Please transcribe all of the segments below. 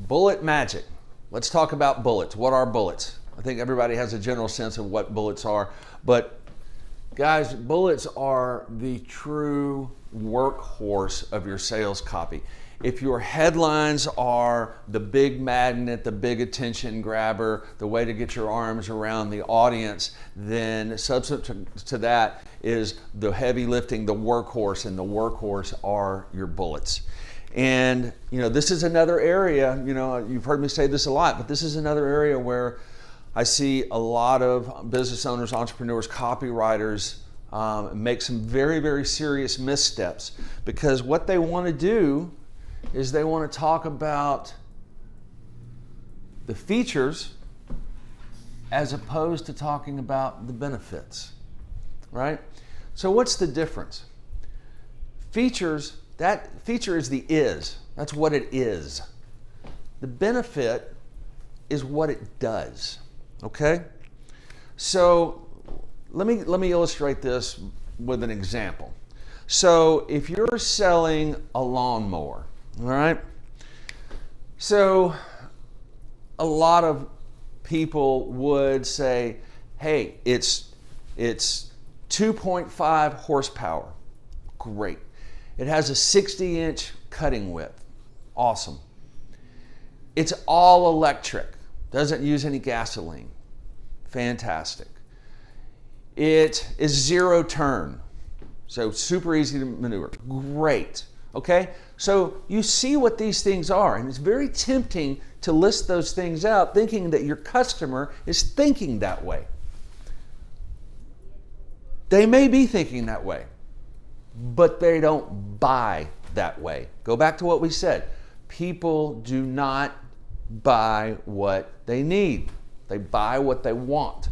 Bullet magic. Let's talk about bullets. What are bullets? I think everybody has a general sense of what bullets are, but guys, bullets are the true workhorse of your sales copy. If your headlines are the big magnet, the big attention grabber, the way to get your arms around the audience, then subsequent to that is the heavy lifting, the workhorse, and the workhorse are your bullets. And this is another area, you've heard me say this a lot, but this is another area where I see a lot of business owners, entrepreneurs, copywriters make some very, very serious missteps, because what they want to do is they want to talk about the features as opposed to talking about the benefits, right? So what's the difference? Features, that feature is the is. That's what it is. The benefit is what it does, okay? So let me illustrate this with an example. So if you're selling a lawnmower, all right? So a lot of people would say, hey, it's 2.5 horsepower. Great. It has a 60-inch cutting width. Awesome. It's all electric. Doesn't use any gasoline. Fantastic. It is zero turn. So super easy to maneuver. Great. Okay? So you see what these things are, and it's very tempting to list those things out thinking that your customer is thinking that way. They may be thinking that way, but they don't buy that way. Go back to what we said. People do not buy what they need. They buy what they want.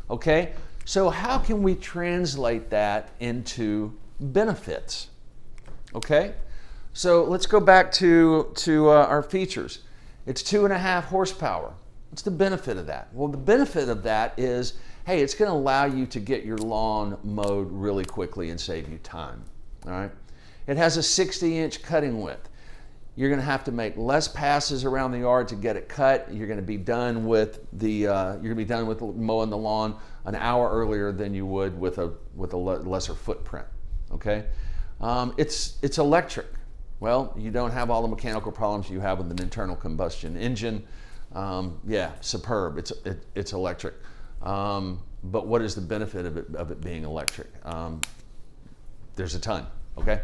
Okay? So how can we translate that into benefits? Okay? So let's go back to our features. It's 2.5 horsepower. What's the benefit of that? Well, the benefit of that is, hey, it's going to allow you to get your lawn mowed really quickly and save you time. All right? It has a 60-inch cutting width. You're going to have to make less passes around the yard to get it cut. You're going to be done with mowing the lawn an hour earlier than you would with a lesser footprint. Okay? It's electric. Well, you don't have all the mechanical problems you have with an internal combustion engine. Superb. It's electric. But what is the benefit of it being electric? There's a ton. Okay?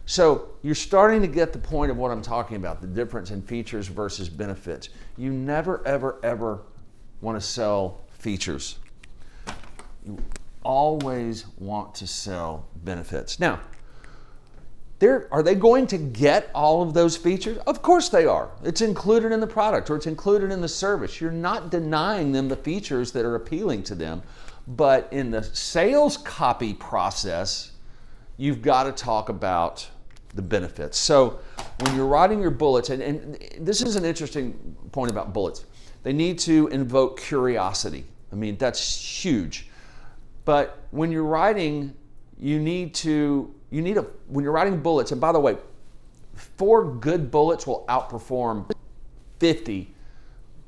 So you're starting to get the point of what I'm talking about, the difference in features versus benefits. You never, ever, ever want to sell features. You always want to sell benefits. Now, are they going to get all of those features? Of course they are. It's included in the product or it's included in the service. You're not denying them the features that are appealing to them. But in the sales copy process, you've got to talk about the benefits. So when you're writing your bullets, and this is an interesting point about bullets, they need to invoke curiosity. I mean, that's huge. But when you're writing, when you're writing bullets, and by the way, 4 good bullets will outperform 50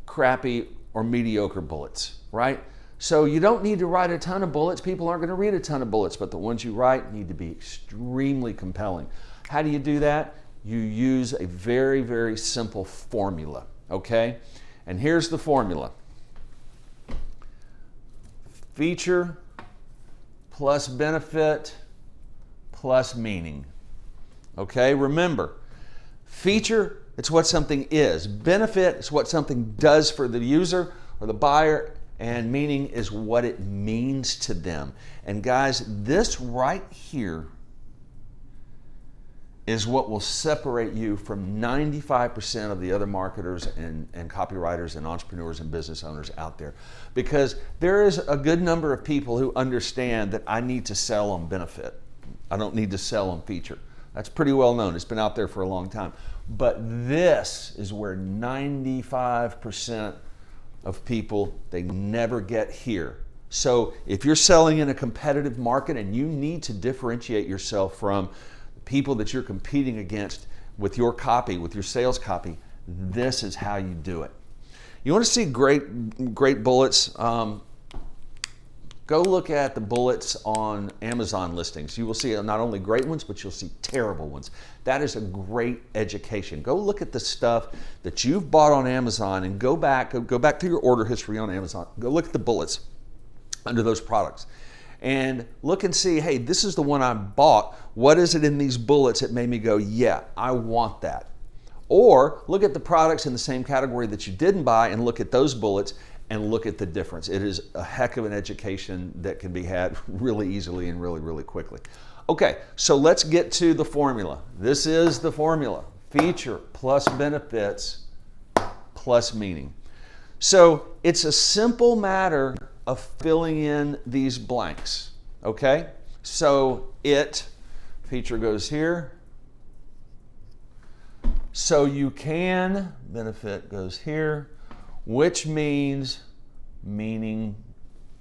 crappy or mediocre bullets, right? So you don't need to write a ton of bullets. People aren't going to read a ton of bullets, but the ones you write need to be extremely compelling. How do you do that? You use a very, very simple formula, okay? And here's the formula. Feature plus benefit plus meaning. Okay, remember, feature, it's what something is. Benefit is what something does for the user or the buyer, and meaning is what it means to them. And guys, this right here is what will separate you from 95% of the other marketers and copywriters and entrepreneurs and business owners out there. Because there is a good number of people who understand that I need to sell on benefit. I don't need to sell on feature. That's pretty well known. It's been out there for a long time. But this is where 95% of people, they never get here. So if you're selling in a competitive market and you need to differentiate yourself from people that you're competing against with your copy, with your sales copy, This is how you do it. You want to see great bullets? Go look at the bullets on Amazon listings. You will see not only great ones, but you'll see terrible ones. That is a great education. Go look at the stuff that you've bought on Amazon and go back to your order history on Amazon. Go look at the bullets under those products and look and see, hey, this is the one I bought. What is it in these bullets that made me go, yeah, I want that? Or look at the products in the same category that you didn't buy and look at those bullets and look at the difference. It is a heck of an education that can be had really easily and really, really quickly. Okay, so let's get to the formula. This is the formula. Feature plus benefits plus meaning. So it's a simple matter of filling in these blanks, okay? So feature goes here. So you can, benefit goes here, which means meaning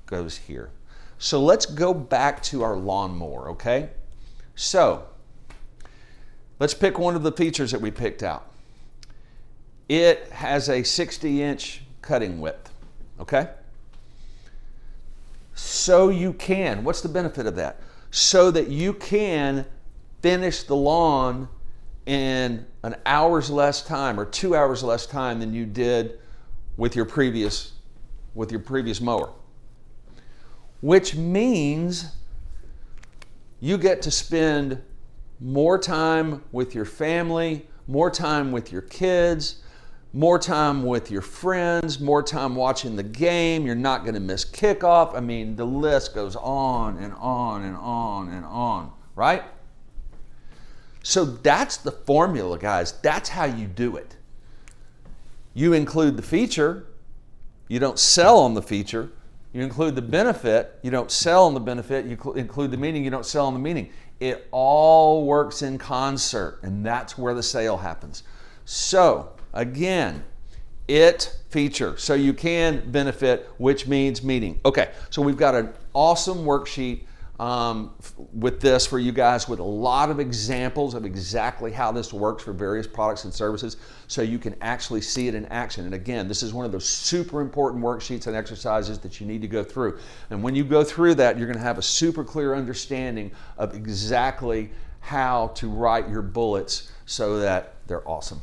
goes here. So let's go back to our lawnmower, okay? So let's pick one of the features that we picked out. It has a 60-inch cutting width, okay? So you can, what's the benefit of that? So that you can finish the lawn in an hour's less time or 2 hours less time than you did with your previous mower. Which means you get to spend more time with your family, more time with your kids, more time with your friends, more time watching the game. You're not going to miss kickoff. I mean, the list goes on and on and on and on, right? So that's the formula, guys. That's how you do it. You include the feature. You don't sell on the feature. You include the benefit. You don't sell on the benefit. You include the meaning. You don't sell on the meaning. It all works in concert, and that's where the sale happens. So again, feature. So you can benefit, which means meaning. Okay, so we've got an awesome worksheet with this for you guys with a lot of examples of exactly how this works for various products and services so you can actually see it in action. And again, this is one of those super important worksheets and exercises that you need to go through. And when you go through that, you're going to have a super clear understanding of exactly how to write your bullets so that they're awesome.